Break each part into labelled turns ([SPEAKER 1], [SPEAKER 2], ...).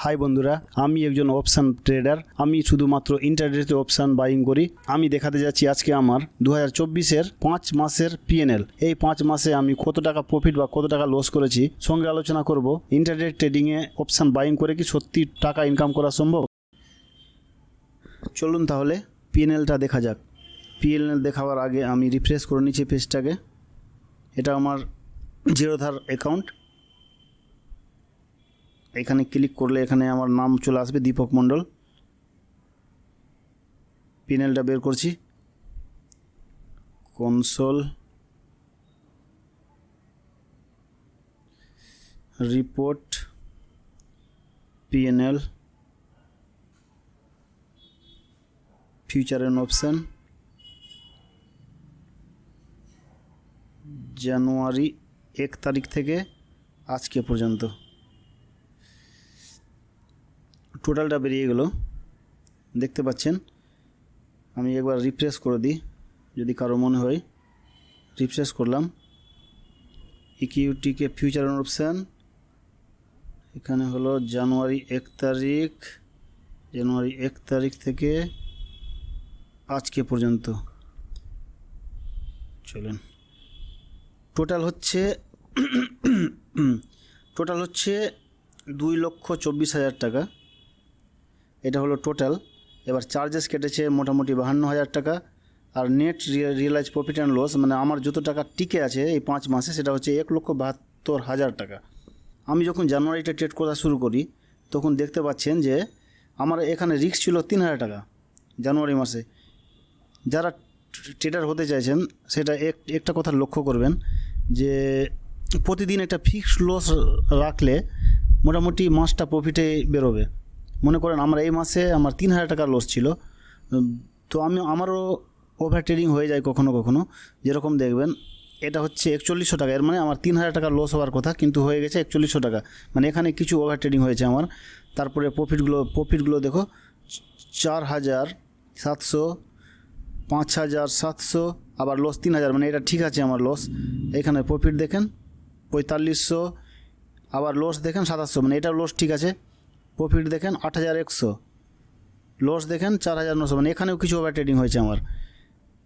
[SPEAKER 1] High বন্ধুরা, আমি একজন অপশান ট্রেডার। আমি শুধুমাত্র ইন্টারনেটে অপশান বাইং করি। আমি দেখাতে যাচ্ছি আজকে আমার 2024-এর 5 মাসের পিএনএল। এই 5 মাসে আমি কত টাকা প্রফিট বা কত টাকা লস করেছি সঙ্গে আলোচনা করব। ইন্টারনেট ট্রেডিংয়ে অপশান বাইং করে কি সত্যি টাকা ইনকাম করা সম্ভব? চলুন তাহলে পিএনএলটা দেখা যাক। পিএনএল দেখাবার আগে আমি রিফ্রেশ করে নিচ্ছি পেজটাকে। এটা আমার জিরোধার অ্যাকাউন্ট। এখানে ক্লিক করলে এখানে আমার নাম চলে আসবে, দীপক মণ্ডল। পিএনএলটা বের করছি, console, report, PNL, future and option, January 1 তারিখ থেকে আজকে পর্যন্ত টোটালটা বেরিয়ে গেল, দেখতে পাচ্ছেন। আমি একবার রিফ্রেশ করে দিই যদি কারো মনে হয়। রিফ্রেশ করলাম, ইকিউটিকে ফিউচার অ্যান্ড অপশান, এখানে হলো জানুয়ারি 1 তারিখ থেকে আজকে পর্যন্ত। চলেন, টোটাল হচ্ছে 2,24,000 টাকা। এটা হলো টোটাল। এবার চার্জেস কেটেছে মোটামুটি 52,000 টাকা। আর net realize profit and loss, মানে আমার যত টাকা টিকে আছে এই 5 মাসে, সেটা হচ্ছে 1,72,000 টাকা। আমি যখন জানুয়ারিতে ট্রেড করা শুরু করি তখন দেখতে পাচ্ছেন যে আমার এখানে রিস্ক ছিল 3,000 টাকা জানুয়ারি মাসে। যারা ট্রেডার হতে চাইছেন সেটা একটা কথা লক্ষ্য করবেন যে প্রতিদিন একটা ফিক্সড লস রাখলে মোটামুটি মাসটা প্রফিটে বেরোবে। মনে করেন আমার এই মাসে আমার 3,000 টাকা লস ছিল, তো আমারও ওভার ট্রেডিং হয়ে যায় কখনো কখনো। যেরকম দেখবেন এটা হচ্ছে 4100 টাকা, এর মানে আমার 3,000 টাকা লস হওয়ার কথা কিন্তু হয়ে গেছে 4100 টাকা, মানে এখানে কিছু ওভার ট্রেডিং হয়েছে আমার। তারপরে প্রফিটগুলো দেখো, 4,700, 5,700, আবার লস 3,000, মানে এটা ঠিক আছে আমার লস। এখানে প্রফিট দেখেন 4,500, আবার লস দেখেন 700, মানে এটা লস ঠিক আছে। প্রফিট দেখেন 8,100, লস দেখেন 4,900, মানে এখানেও কিছু ওভার ট্রেডিং হয়েছে আমার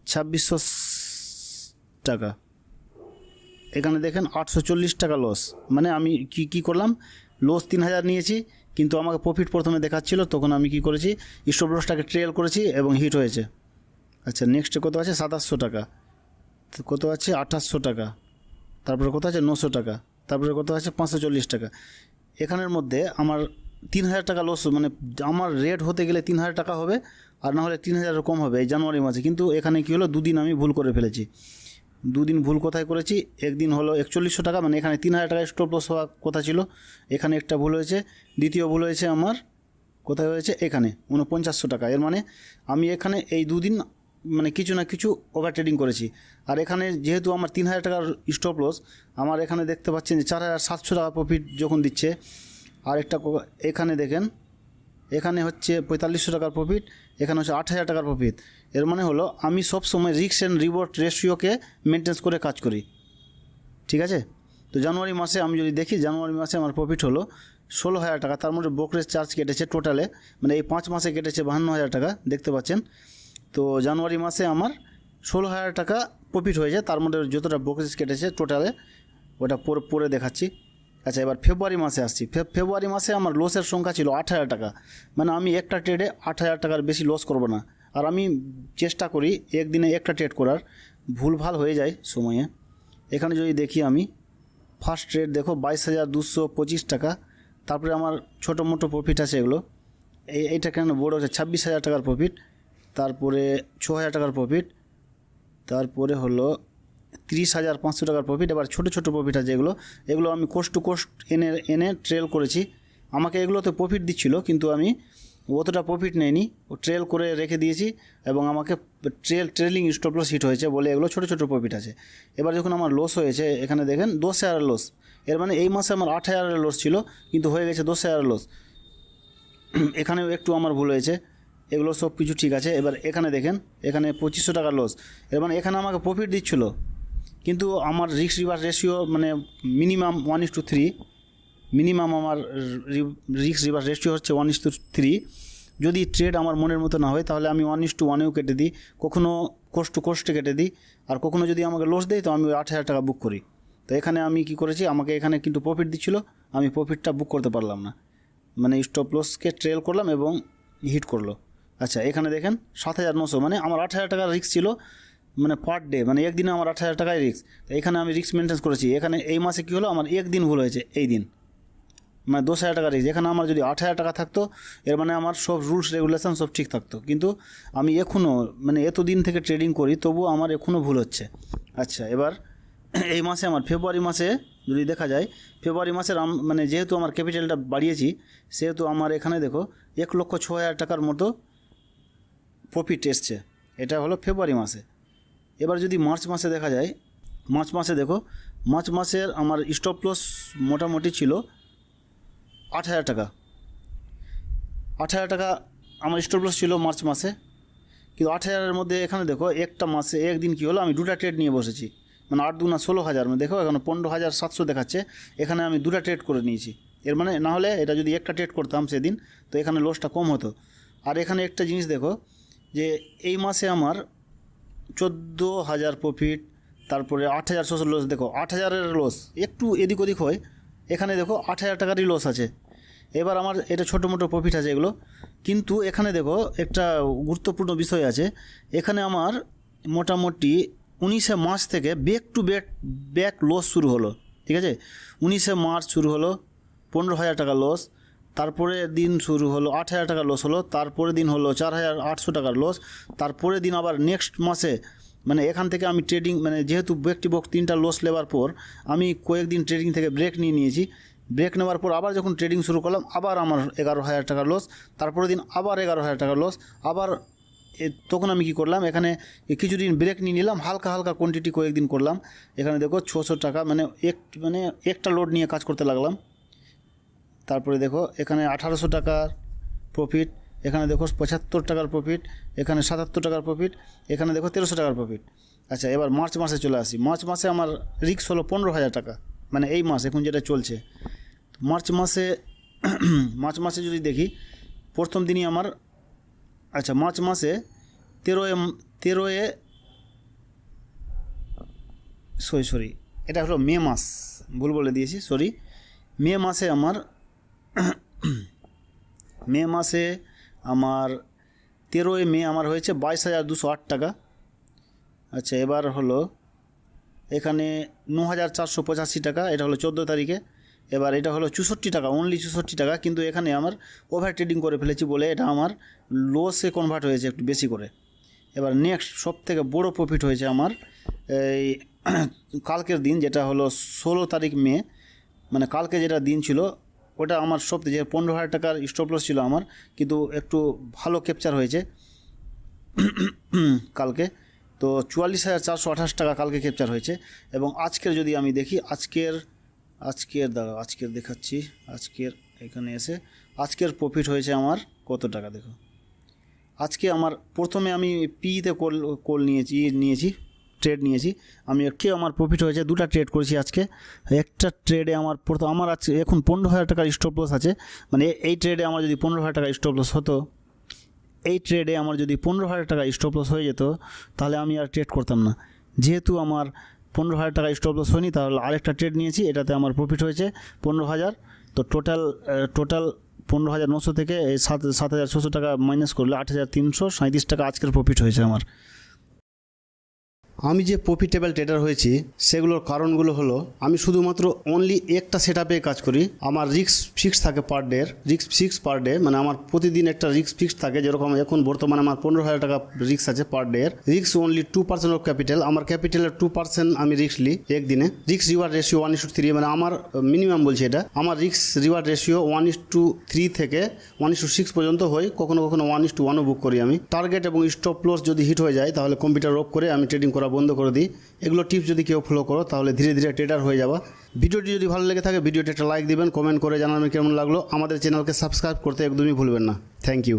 [SPEAKER 1] 2,600 টাকা। এখানে দেখেন 840 টাকা লস, মানে আমি কি করলাম, লস 3,000 নিয়েছি কিন্তু আমাকে প্রফিট প্রথমে দেখাচ্ছিল, তখন আমি কি করেছি, স্টপ লসটাকে ট্রেল করেছি এবং হিট হয়েছে। আচ্ছা, নেক্সটে কত আছে, 700 টাকা, কত আছে 800 টাকা, তারপরে কত আছে 900 টাকা, তারপরে কত আছে 540 টাকা। এখানের মধ্যে আমার 3,000 টাকা লস, মানে আমার রেট হতে গেলে 3,000 টাকা হবে, আর না হলে 3,000 কম হবে এই জানুয়ারি মাসে। কিন্তু এখানে কী হলো, দুদিন আমি ভুল করে ফেলেছি। দুদিন ভুল কোথায় করেছি, একদিন হলো 4100 টাকা, মানে এখানে 3,000 টাকা স্টপ লস হওয়ার কথা ছিল, এখানে একটা ভুল হয়েছে। দ্বিতীয় ভুল হয়েছে আমার কোথায় হয়েছে, এখানে 4900 টাকা। এর মানে আমি এখানে এই দুদিন মানে কিছু না কিছু ওভার ট্রেডিং করেছি। আর এখানে যেহেতু আমার 3,000 টাকার স্টপ লস, আমার এখানে দেখতে পাচ্ছেন যে 4,700 টাকা প্রফিট যখন দিচ্ছে। আর একটা এখানে দেখেন, এখানে হচ্ছে 4,500 টাকার প্রফিট, এখানে হচ্ছে 8,000 টাকার প্রফিট। এর মানে হলো আমি সব সময় রিস্ক অ্যান্ড রিওয়ার্ড রেশিওকে মেনটেন করে কাজ করি, ঠিক আছে। তো জানুয়ারি মাসে আমি যদি দেখি, জানুয়ারি মাসে আমার প্রফিট হলো 16,000 টাকা। তার মধ্যে ব্রোকারেজ চার্জ কেটেছে টোটালে, মানে এই 5 মাসে কেটেছে 52,000 টাকা, দেখতে পাচ্ছেন। তো জানুয়ারি মাসে আমার 16,000 টাকা প্রফিট হয়েছে, তার মধ্যে যতটা ব্রোকারেজ কেটেছে টোটালে ওটা পরে দেখাচ্ছি। আচ্ছা, এবার ফেব্রুয়ারি মাসে আসছি। ফেব্রুয়ারি মাসে আমার লসের সংখ্যা ছিল 8,000 টাকা, মানে আমি একটা ট্রেডে 8,000 টাকার বেশি লস করব না। আর আমি চেষ্টা করি একদিনে একটা ট্রেড করার, ভুলভাল হয়ে যায় সময়ে। এখানে যদি দেখি আমি ফার্স্ট ট্রেড দেখো 22,225 টাকা, তারপরে আমার ছোটো মোটো প্রফিট আছে এগুলো। এইটা কেন বড় হচ্ছে 26,000 টাকার প্রফিট, তারপরে 6,000 টাকার প্রফিট, তারপরে হলো 30,500 টাকার প্রফিট। এবার ছোটো ছোটো প্রফিট আছে এগুলো আমি কোস্ট টু কোস্ট এনে ট্রেল করেছি। আমাকে এগুলোতে প্রফিট দিচ্ছিল কিন্তু আমি অতটা প্রফিট নেইনি, ট্রেল করে রেখে দিয়েছি এবং আমাকে ট্রেলিং স্টপ লস হিট হয়েছে বলে এগুলো ছোটো ছোটো প্রফিট আছে। এবার যখন আমার লস হয়েছে, এখানে দেখেন 10,000 লস। এর মানে এই মাসে আমার 8,000 লস ছিল কিন্তু হয়ে গেছে 10,000 লস। এখানেও একটু আমার ভুল হয়েছে, এগুলো সব কিছু ঠিক আছে। এবার এখানে দেখেন, এখানে 2,500 টাকার লস। এর মানে এখানে আমাকে প্রফিট দিচ্ছিল কিন্তু আমার রিস্ক রিওয়ার্ড রেশিও মানে মিনিমাম 1:3, মিনিমাম আমার রিস্ক রিভার্স রেশিও হচ্ছে 1:3। যদি ট্রেড আমার মনের মতো না হয় তাহলে আমি 1:1-এও কেটে দিই, কখনও কোস্ট টু কোস্টে কেটে দিই, আর কখনও যদি আমাকে লস দেয় তো আমি ওই 8,000 টাকা বুক করি। তো এখানে আমি কি করেছি, আমাকে এখানে কিন্তু প্রফিট দিচ্ছিল, আমি প্রফিটটা বুক করতে পারলাম না, মানে স্টপ লসকে ট্রেল করলাম এবং হিট করলো। আচ্ছা এখানে দেখেন 7,900, মানে আমার 8,000 টাকার রিস্ক ছিল, মানে পার ডে, মানে একদিনে আমার 8,000 টাকায় রিস্ক। তো এখানে আমি রিস্ক মেনটেন করেছি। এখানে এই মাসে কী হলো, আমার একদিন ভুল হয়েছে, এই দিন, মানে 10,000 টাকা রিস্ক। এখানে আমার যদি 8,000 টাকা থাকতো, এর মানে আমার সব রুলস রেগুলেশন সব ঠিক থাকতো, কিন্তু আমি এখনও মানে এত দিন থেকে ট্রেডিং করি তবুও আমার এখনও ভুল হচ্ছে। আচ্ছা এবার এই মাসে আমার ফেব্রুয়ারি মাসে যদি দেখা যায়, ফেব্রুয়ারি মাসের মানে যেহেতু আমার ক্যাপিটালটা বাড়িয়েছি, সেহেতু আমার এখানে দেখো 1,06,000 টাকার মতো প্রফিট এসছে। এটা হলো ফেব্রুয়ারি মাসে। এবার যদি মার্চ মাসে দেখা যায়, মার্চ মাসে দেখো, মার্চ মাসের আমার স্টপ লস মোটামুটি ছিল 8,000 টাকা। 8,000 টাকা আমার স্টপ লস ছিল মার্চ মাসে, কিন্তু 8,000-এর মধ্যে এখানে দেখো একটা মাসে একদিন কী হলো, আমি দুটা ট্রেড নিয়ে বসেছি, মানে 8 দুনা 16,000, মানে দেখো এখানে 15,700 দেখাচ্ছে, এখানে আমি দুটা ট্রেড করে নিয়েছি। এর মানে না হলে এটা যদি একটা ট্রেড করতাম সেদিন তো এখানে লসটা কম হতো। আর এখানে একটা জিনিস দেখো যে এই মাসে আমার 14,000 প্রফিট, তারপরে 8,600 লস। দেখো 8,000-এর লস একটু এদিক ওদিক হয়, এখানে দেখো 8,000 টাকারই লস আছে। এবার আমার এটা ছোটো মোটো প্রফিট আছে এগুলো, কিন্তু এখানে দেখো একটা গুরুত্বপূর্ণ বিষয় আছে। এখানে আমার মোটামুটি 19শে মার্চ থেকে ব্যাক টু ব্যাক লস শুরু হলো, ঠিক আছে। 19শে মার্চ শুরু হলো 15,000 টাকা লস, তারপরে দিন শুরু হলো 8,000 টাকা লস হলো, তারপরে দিন হলো 4,800 টাকার লস, তারপরে দিন আবার নেক্সট মাসে, মানে এখান থেকে আমি ট্রেডিং, মানে যেহেতু ব্যাক টু ব্যাক 3টা লস নেবার পর আমি কয়েকদিন ট্রেডিং থেকে ব্রেক নিয়েছি। ব্রেক নেওয়ার পর আবার যখন ট্রেডিং শুরু করলাম, আবার আমার 11,000 টাকা লস, তারপরে দিন আবার 11,000 টাকা লস। আবার তখন আমি কি করলাম, এখানে কিছুদিন ব্রেক নিয়ে নিলাম, হালকা হালকা কোয়ান্টিটি কয়েকদিন করলাম। এখানে দেখো 600 টাকা, মানে একটা লোড নিয়ে কাজ করতে লাগলাম। তারপরে দেখো এখানে 1,800 টাকার প্রফিট, এখানে দেখো 75 টাকার প্রফিট, এখানে 77 টাকার প্রফিট, এখানে দেখো 1300 টাকার প্রফিট। আচ্ছা এবার মার্চ মাসে চলে আসি। মার্চ মাসে আমার রিস্ক হলো 15,000 টাকা, মানে এই মাস এখন যেটা চলছে। মার্চ মাসে যদি দেখি প্রথম দিনই আমার, আচ্ছা মার্চ মাসে 13 সরি এটা হলো মে মাস, ভুল বলে দিয়েছি, সরি। মে মাসে আমার 13 মে আমার হয়েছে 22,208 টাকা। আচ্ছা এবার হলো এখানে 9,485 টাকা, এটা হলো 14 তারিখে। এবার এটা হলো 64 টাকা, অনলি 64 টাকা, কিন্তু এখানে আমার ওভার ট্রেডিং করে ফেলেছি বলে এটা আমার লসে কনভার্ট হয়েছে একটু বেশি করে। এবার নেক্সট সব থেকে বড়ো প্রফিট হয়েছে আমার এই কালকের দিন, যেটা হলো 16 তারিখ মে, মানে কালকে যেটা দিন ছিল ওটা আমার সবথেকে, যে 15,000 টাকার স্টপ লস ছিল আমার, কিন্তু একটু ভালো ক্যাপচার হয়েছে কালকে। তো 44,428 টাকা কালকে ক্যাপচার হয়েছে। এবং আজকের যদি আমি দেখি, আজকের দেখাচ্ছি, আজকের এখানে এসে আজকের প্রফিট হয়েছে আমার কত টাকা দেখো। আজকে আমার প্রথমে আমি পিতে কল নিয়েছি ট্রেড নিয়েছি আমি, আমার প্রফিট হয়েছে, দুটা ট্রেড করেছি আজকে। একটা ট্রেডে আমার আজকে এখন 15,000 টাকার স্টপ লস আছে, মানে এই ট্রেডে আমার যদি 15,000 টাকা স্টপ লস হতো, এই ট্রেডে আমার যদি 15,000 টাকা স্টপ লস হয়ে যেত তাহলে আমি আর ট্রেড করতাম না। যেহেতু আমার 15,000 টাকা স্টপ লস হয়নি, তাহলে আরেকটা ট্রেড নিয়েছি, এটাতে আমার প্রফিট হয়েছে 15,000। তো টোটাল 15,900 থেকে 7,600 টাকা মাইনাস করলে 8,337 টাকা আজকের প্রফিট হয়েছে আমার। আমি যে প্রফিটেবল ট্রেডার হয়েছি সেগুলোর কারণগুলো হলো, আমি শুধুমাত্র অনলি একটা সেট আপে কাজ করি। আমার রিস্ক ফিক্স থাকে পার ডে, মানে আমার প্রতিদিন একটা রিস্ক ফিক্স থাকে। যেরকম এখন বর্তমানে আমার 15,000 টাকা রিস্ক আছে পার ডে এর। রিস্ক অনলি 2% অফ ক্যাপিটাল, আমার ক্যাপিটালের 2% আমি রিস্ক নিই একদিনে। রিস্ক রিওয়ার্ড রেশিও 1:3, মানে আমার মিনিমাম বলছি এটা। আমার রিস্ক রিওয়ার্ড রেশিও 1:3 থেকে 1:6 পর্যন্ত হয়, কখনো 1:1ও বুক করি আমি। টার্গেট এবং স্টপ লস যদি হিট হয়ে যায় তাহলে কম্পিউটার অফ করে আমি ট্রেডিং করা বন্ধ করে দিই। এগুলো টিপস যদি কেউ ফলো করো তাহলে ধীরে ধীরে ট্রেডার হয়ে যাবা। ভিডিওটি যদি ভালো লেগে থাকে ভিডিওটি একটা লাইক দিবেন, কমেন্ট করে জানাবেন কেমন লাগলো। আমাদের চ্যানেলকে সাবস্ক্রাইব করতে একদমই ভুলবেন না। Thank you.